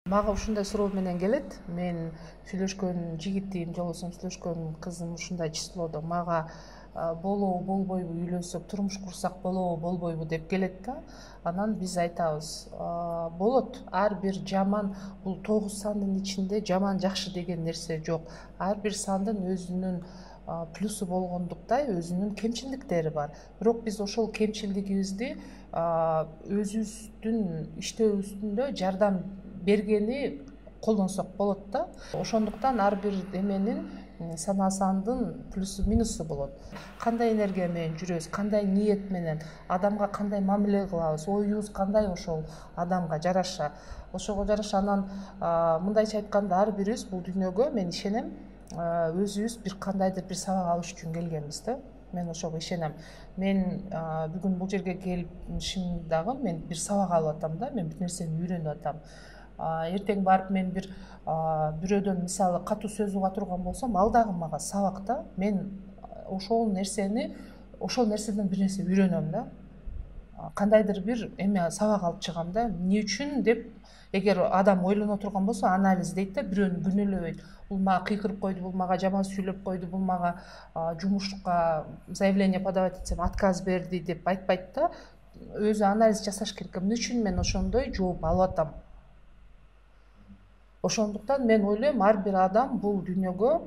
Мага ушундай суроо менен келет. Мен сүйлөшкөн жигитим же болбосо сүйлөшкөн кызым ушундай числодо мага болобу болбойбу, үйлөнсөк турмуш курсак болобу болбойбу деп келет да. Анан биз айтабыз, болот. Ар бир жаман, бул 9 сандын ичинде жаман жакшы деген нерсе жок. Ар бир сандын өзүнүн плюсу болгондуктай өзүнүн кемчиликтери бар. Бирок биз ошол кемчилигибизди өзүбүздүн иштөө үстүндө жардам бергени колдонсок болот да. Ошондуктан ар бир эменин санаасандын плюсу минусу болот. Кандай энергия менен жүрөбүз, кандай ниет менен, адамга кандай мамиле кылабыз, оюбуз кандай ошол адамга жараша. Ошого жараша анан мындайча айтканда ар бирибиз бул дүйнөгө мен ишенем, өзүбүз бир кандайдыр бир сабак алыш үчүн келгенбиз да. Мен ошого ишенем. Мен бүгүн бул жерге келишим дагы мен бир сабак алып атам да, мен бир нерсени үйрөнүп атам. Эртең барып мен бирөөдөн мисалы катуу сөз уга турган болсом, ал дагы мага сабак да. Мен ошол нерседен бир нерсе үйрөнөм да. Кандайдыр бир эме сабак алып чыгам да. Эмне үчүн деп эгер адам ойлоно турган болсо, анализдейт да, бирөөнү күнөөлөбөйт. Бул мага кыйкырып койду, бул мага жаман сүйлөп койду, бул мага жумушка заявление подавать этсем отказ берди деп айтпайт да. Өзү анализ жасаш керек. Эмне үчүн мен ошондой жооп алып атам? Ошондуктан мен ойлойм, ар бир адам бул дүйнөгө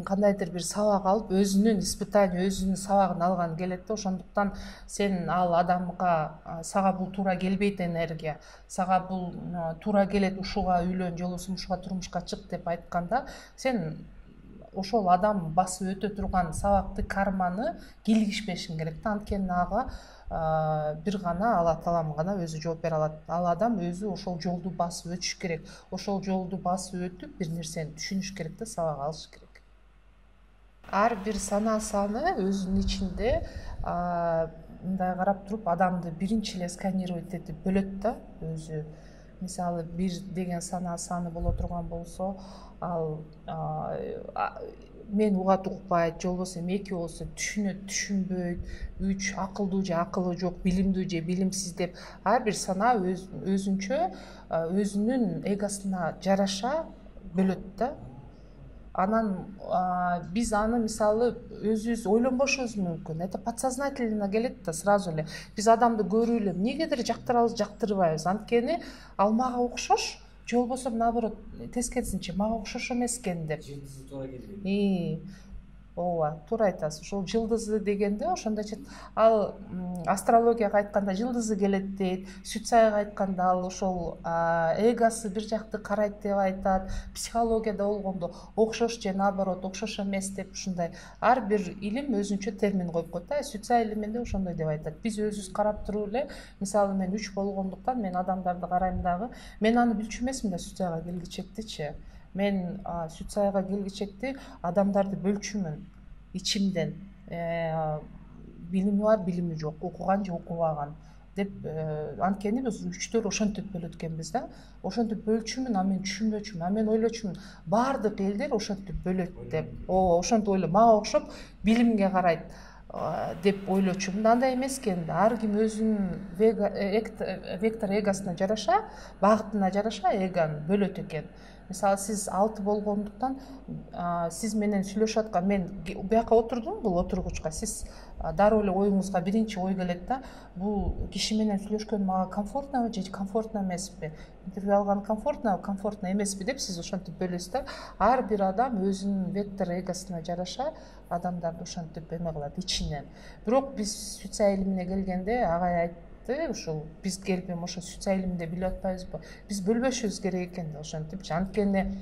кандайдыр бир сабак алып, өзүнүн испытание, өзүнүн сабагын алган келет да. Ошондуктан сен ал адамга сага бул туура келбейт энергия, сага бул туура келет, ушуга үйлөн же болбосо ушуга турмушка чык деп айтканда, сен ошол адам басып өтө турган сабакты, карманы кийлигишпешиң керек да. Анткени ага бир гана Алла таалам гана өзү жооп бере алат. Ал адам өзү ошол жолду басып өтүш керек. Ошол жолду басып өтүп бир нерсени түшүнүш керек да, сабак алыш керек. Ар бир санаасаны өзүнүн ичинде мындай карап туруп адамды биринчи эле сканировать этип бөлөт да өзү. Мисалы 1 деген санаа саны боло турган болсо, ал мен угат укпайт, же болбосо 2 болсо түшүнөт, түшүнбөйт, 3 акылдуу же акылы жок, билимдүү же билимсиз деп ар бир санаа өзүнчө өзүнүн эгосуна жараша бөлөт да. Анан биз аны мисалы өзүбүз ойлонбошубуз мүмкүн. Это подсознательно келет да сразу эле. Биз адамды көрүп эле эмнегедир жактырабыз, жактырбайбыз. Анткени ал мага окшош, же болбосо наоборот тескерисинче мага окшош эмес экен деп. Жылдызы туура келбейт. Ооба, туура айтасыз. Ошол жылдызы дегенде ошондойчо ал астрологияга айтканда жылдызы келет дейт, Сүтсайга айтканда ал ошол эгосы бир жакты карайт деп айтат. Психологияда болгондо окшош же наоборот окшош эмес деп ушундай ар бир илим өзүнчө термин коюп коет да. Сүтсай илиминде ошондой деп айтат. Биз өзүбүз карап туруп эле, мисалы мен 3 болгондуктан мен адамдарды карайм дагы. Мен аны билчү эмесмин да Сүтсайга келгичектичи. Мен Сүтсайга келгичекти адамдарды бөлчүмүн ичимден. Билими бар, билими жок, окуган же окубаган деп анткени биз 3-төр ошентип бөлөт экенбиз да. Ошентип бөлчүмүн, а мен түшүнбөчүмүн. А мен ойлочумун, баардык элдер ошентип бөлөт деп. Ошентип ойлойм, мага окшоп билимге карайт деп ойлочумун. Андай эмес экен. Ар ким өзүнүн вектор эгосуна жараша, багытына жараша эгону бөлөт экен. Мисалы сиз 6 болгондуктан сиз менен сүйлөшүп аткан, мен бияка отурдум бул отургучка, сиз дароо эле оюңузга биринчи ой келет да, бул киши менен сүйлөшкөн мага комфортнобу же комфортно эмеспи, интервью алган комфортнобу, комфортно эмеспи деп сиз ошентип бөлөсүз да. Ар бир адам өзүнүн вектор эгосуна жараша адамдарды ошентип эме кылат ичинен. Бирок биз Сүтсай илимине келгенде агай айтты, ушул биз келип ошо Сүтсай илиминде билип атпайбызбы, биз бөлбөшүбүз керек экен да ошентипчи. Анткени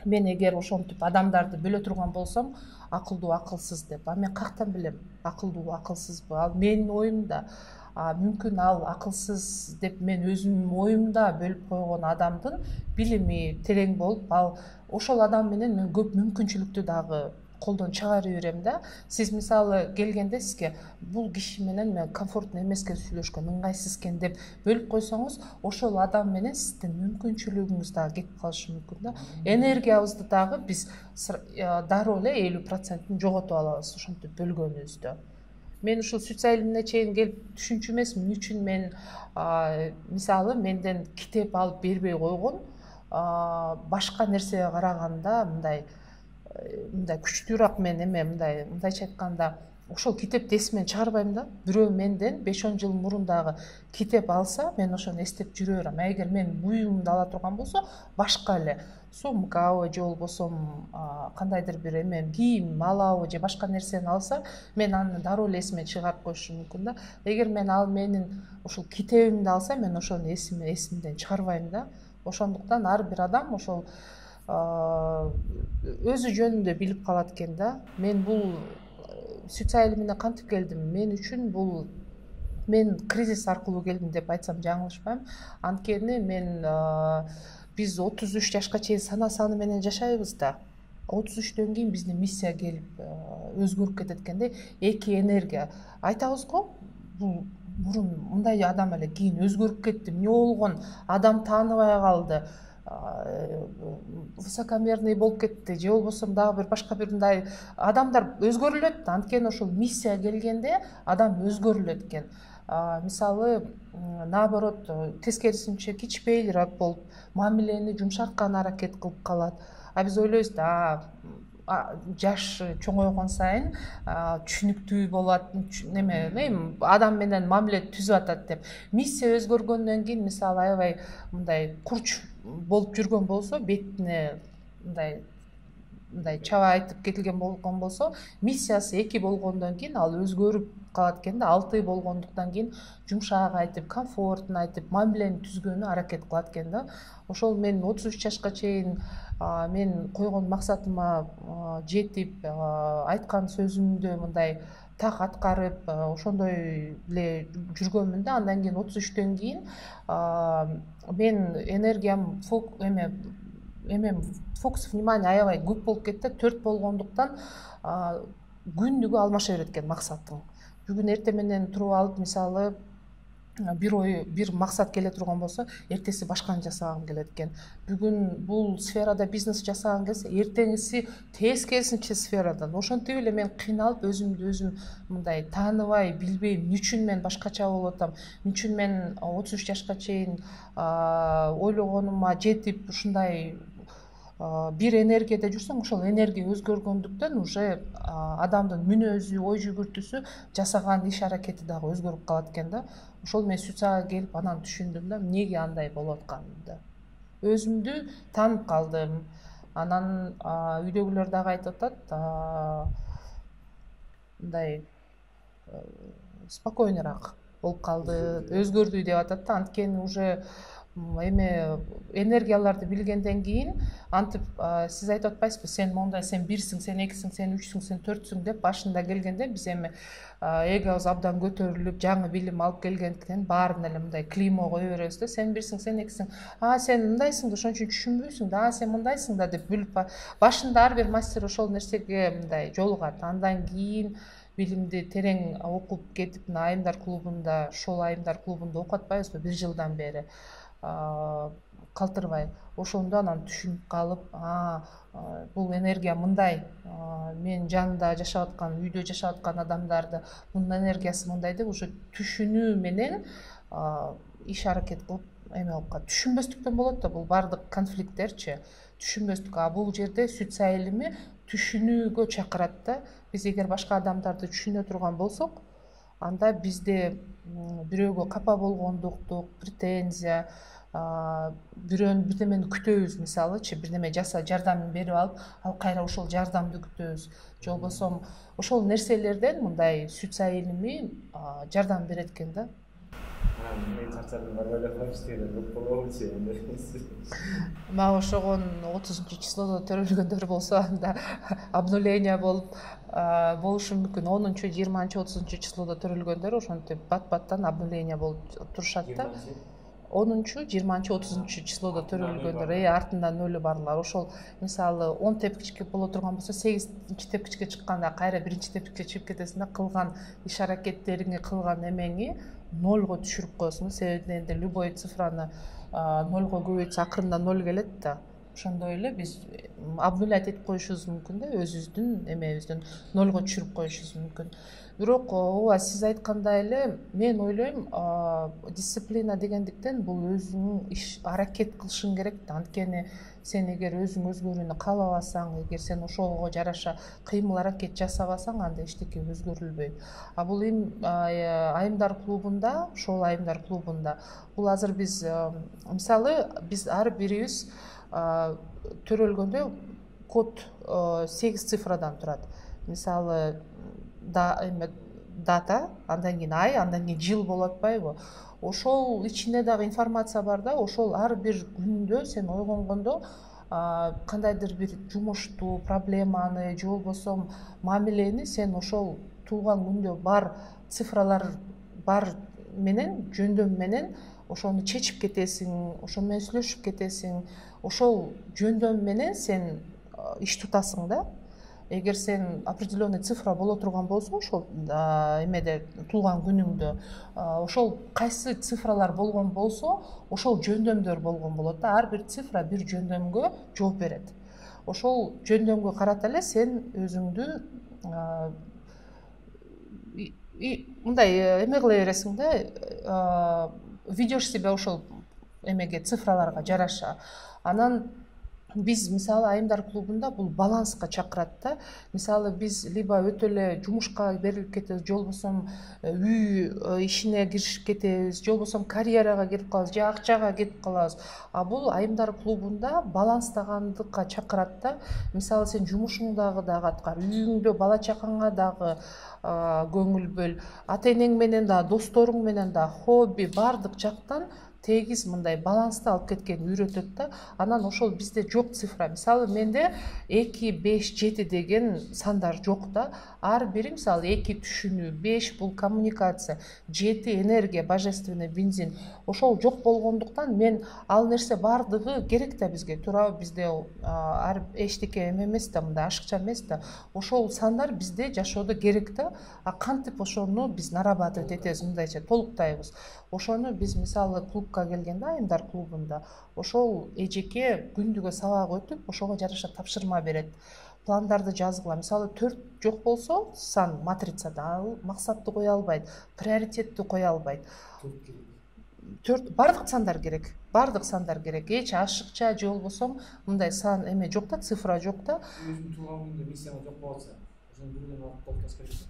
мен эгер ошентип адамдарды бөлө турган болсом, акылдуу акылсыз деп, мен каяктан билем акылдуу акылсызбы? Ал менин оюмда. Мүмкүн ал акылсыз деп мен өзүмдүн оюмда бөлүп койгон адамдын билими терең болуп, ал ошол адам менен мен көп мүмкүнчүлүктү дагы колдон чыгарып берем да. Сиз мисалы келгенде сизге бул киши менен мен комфортно эмес экен сүйлөшкөн, ыңгайсыз экен деп бөлүп койсоңуз, ошол адам менен сиздин мүмкүнчүлүгүңүз дагы кетип калышы мүмкүн да. Энергиябызды дагы биз дароо эле 50%-ын жоготуп алабыз ошентип бөлгөнүбүздө. мен ушул сүт сайылымына чейин келип түшүнчү эмесмин эмне үчүн мен мисалы менден китеп алып бербей койгон башка нерсеге караганда мындай күчтүүрөөк мен эме мындайча айтканда ошол китепти эсимден чыгарбайм да. Бирөө менден 5-10 жыл мурун дагы китеп алса, мен ошону эстеп жүрө берем. Эгер мен буюмду ала турган болсо, башка эле сумкабы же болбосо кандайдыр бир эме кийим малабы же башка нерсени алса, мен аны дароо эле эсимден чыгарып коюшум мүмкүн да. Эгер мен менин ушул китебимди алса, мен ошону эсимден чыгарбайм да. Ошондуктан ар бир адам ошол өзү жөнүндө билип калат экен да. Мен бул сүт сайылымына кантип келдим? Мен үчүн бул мен кризис аркылуу келдим деп айтсам жаңылышпайм. Анткени мен биз 33 жашка чейин сана саны менен жашайбыз да. 33төн кийин биздин миссия келип өзгөрүп кетет экен. Эки энергия айтабыз го. Бул мурун мындай адам эле кийин өзгөрүп кетти. Эмне болгон? Адам тааныбай калды. Высокомерный болуп кетти же болбосо дагы бир башка бир мындай адамдар өзгөрүлөт. Анткени ошол миссия келгенде адам өзгөрүлөт экен. Мисалы наоборот тескерисинче кичпейилирээк болуп мамилени жумшарткан аракет кылып калат. Биз ойлойбуз да жаш чоңойгон сайын түшүнүктүү болот, адам менен мамиле түзүп атат деп. Миссия өзгөргөндөн кийин мисалы аябай мындай курч болуп жүргөн болсо, бетине мындай чаба айтып кетилген болгон болсо, миссиясы эки болгондон кийин ал өзгөрүп калат экен да. 6 болгондуктан кийин жумшак айтып, комфортун айтып, мамилени түзгөнү аракет кылат экен да. Ошол мен 33 жашка чейин мен койгон максатыма жетип, айткан сөзүмдү мындай так аткарып, ошондой эле жүргөнмүн да. Андан кийин 33төн кийин мен энергиям фокус внимания аябай көп болуп кетти. 4 болгондуктан күндүгү алмаша берет экен максатың. Бүгүн эртең менен туруп алып, мисалы бир максат келе турган болсо, эртеси башканы жасагым келет экен. Бүгүн бул сферада бизнес жасагым келсе, эртеңиси тескерисинче сферадан. Ошентип эле мен кыйналып, өзүмдү өзүм мындай тааныбай, билбей, эмне үчүн мен башкача болуп атам, эмне үчүн мен 33 жашка чейин ойлогонума жетип, ушундай бир энергияда жүрсөң, ошол энергия өзгөргөндүктөн уже адамдын мүнөзү, ой жүгүртүүсү, жасаган иш аракети дагы өзгөрүп калат экен да. Ошол мен сүт сайга келип анан түшүндүм да, эмнеге андай болуп атканымды. Өзүмдү таанып калдым. Анан үйдөгүлөр дагы айтып атат, мындай спокойныйраак болуп калды, өзгөрдү деп атат да. Анткени уже эме энергияларды билгенден кийин антип сиз айтып атпайсызбы, сен мондай, сен бирсиң, сен экисиң, сен үчсүң, сен төртсүң деп башында келгенде биз эми эгобуз абдан көтөрүлүп, жаңы билим алып келгендиктен баарын эле мындай клеймо кое беребиз да. Сен бирсиң, сен экисиң, сен мындайсың да, ошон үчүн түшүнбөйсүң да, сен мындайсың да деп билип башында ар бир мастер ошол нерсеге мындай жолугат. Андан кийин билимди терең окуп кетип, айымдар клубунда, шол айымдар клубунда окуп атпайбызбы 1 жылдан бери калтырбай. Ошондо анан түшүнүп калып, бул энергия мындай, мен жанында жашап аткан, үйдө жашап аткан адамдарды мунун энергиясы мындай деп уже түшүнүү менен иш аракет кылып эме болуп калат. Түшүнбөстүктөн болот да бул баардык конфликттерчи. Түшүнбөстүк. Бул жерде сүт сайылымы түшүнүүгө чакырат да. Биз эгер башка адамдарды түшүнө турган болсок, анда бизде бирөөгө капа болгондуктук, претензия, бирөөнүн бирдемени күтөбүз, мисалычы бирдеме жардам берип алып, ал кайра ошол жардамды күтөбүз. Же болбосо ошол нерселерден мындай сүт сайылымы жардам берет экен да. Мен чарчадым, барбайлап коюштугу көп болобучу эми. Мага ошогон 30-числодо төрөлгөндөр болсо, анда обнуление болушу мүмкүн. 10-чу, 20-чу, 30-чу числодо төрөлгөндөр ошентип бат-баттан обнуление болуп турушат да. 10-чу, 20-чу, 30-чу числодо төрөлгөндөр артынан өлү барлар. Ошол мисалы 10 тепкичке боло турган болсо, 8-чи тепкичке чыкканда кайра 1-чи тепкичке чыгып кетесиң да, кылган иш аракеттериңи, кылган эмеңи нольго түшүрүп коесуң. Себеби энди любой цифраны нольго көбөйтсө акырында 0 келет да. Ошондой эле биз обнулять этип коюшубуз мүмкүн да, өзүбүздүн эмебиздин нольго түшүрүп коюшубуз мүмкүн. бирок ооба сиз айткандай эле мен ойлойм дисциплина дегендиктен бул өзүңүн иш аракет кылышың керек да. Анткени сен эгер өзүң өзгөрүүнү каалабасаң, эгер сен ошого жараша кыймыл аракет жасабасаң, анда эчтеке өзгөрүлбөйт. А бул айымдар клубунда, ошол айымдар клубунда бул азыр биз мисалы биз ар бирибиз төрөлгөндө код 8 цифрадан турат. Мисалы дата, андан кийин ай, андан кийин жыл болуп атпайбы? Ошол ичинде дагы информация бар да. Ошол ар бир күндө сен ойгонгондо кандайдыр бир жумушту, проблеманы же болбосо мамилени сен ошол туулган күндө бар цифралар бар менен, жөндөм менен ошону чечип кетесиң, ошо менен сүйлөшүп кетесиң. Ошол жөндөм менен сен иш тутасың да. Эгер сен определенный цифра боло турган болсо, ошол эмеде туулган күнүңдө ошол кайсы цифралар болгон болсо, ошол жөндөмдөр болгон болот да. Ар бир цифра бир жөндөмгө жооп берет. Ошол жөндөмгө карата эле сен өзүңдү мындай эме кыла бересиң да, ведешь себя ошол эмеге, цифраларга жараша. Анан биз мисалы айымдар клубунда бул баланска чакырат да. Мисалы биз либо өтө эле жумушка берилип кетебиз, же болбосо үй ишине киришип кетебиз, же болбосо карьерага кетип калабыз, же акчага кетип калабыз. А бул айымдар клубунда баланстагандыкка чакырат да. Мисалы сен жумушуңдагы дагы аткар, үйүңдө бала чакаңа дагы көңүл бөл, ата энең менен да, досторуң менен да, хобби баардык жактан тегиз мындай баланста алып кеткени үйрөтөт да. Анан ошол бизде жок цифра. Мисалы менде 2, 5, 7 деген сандар жок да. Ар бири мисалы 2 түшүнүү, 5 бул коммуникация, 7 энергия, божественный бензин. Ошол жок болгондуктан мен ал нерсе баардыгы керек да бизге. Туурабы, бизде ар эчтеке эме эмес да, мындай ашыкча эмес да. Ошол сандар бизде жашоодо керек да. А кантип ошону биз нарабатывать этебиз, мындайча толуктайбыз. Ошону биз мисалы клубка келгенде, айымдар клубунда, ошол эжеке күндүгө сабак өтүп, ошого жараша тапшырма берет. Пландарды жазгыла. Мисалы 4 жок болсо, сан матрицада ал максатты кое албайт, приоритетти кое албайт. 4 бардык сандар керек. Бардык сандар керек. Эч ашыкча же болбосо мындай сан эме жок да, цифра жок да. Өзүң туулган күндө миссияң жок болсо, ошону бирден толукташ керек.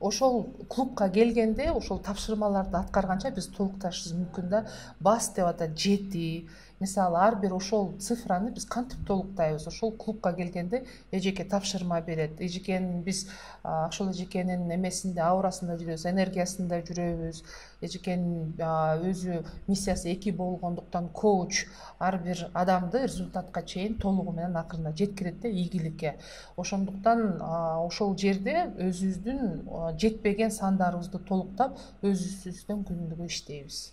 Ошол клубка келгенде ошол тапшырмаларды аткарганча биз толукташыбыз мүмкүн да. Бас деп атат 7. Мисалы ар бир ошол цифраны биз кантип толуктайбыз? Ошол клубка келгенде эжеке тапшырма берет. Эжекенин биз ошол эжекенин эмесинде, аурасында жүрөбүз, энергиясында жүрөбүз. Эжекенин өзү миссиясы 2 болгондуктан коуч ар бир адамды результатка чейин толугу менен акырында жеткирет да, ийгиликке. Ошондуктан ошол жерде өзүбүздүн жетпеген сандарыбызды толуктап, өзүбүздөн күндүгө иштейбиз.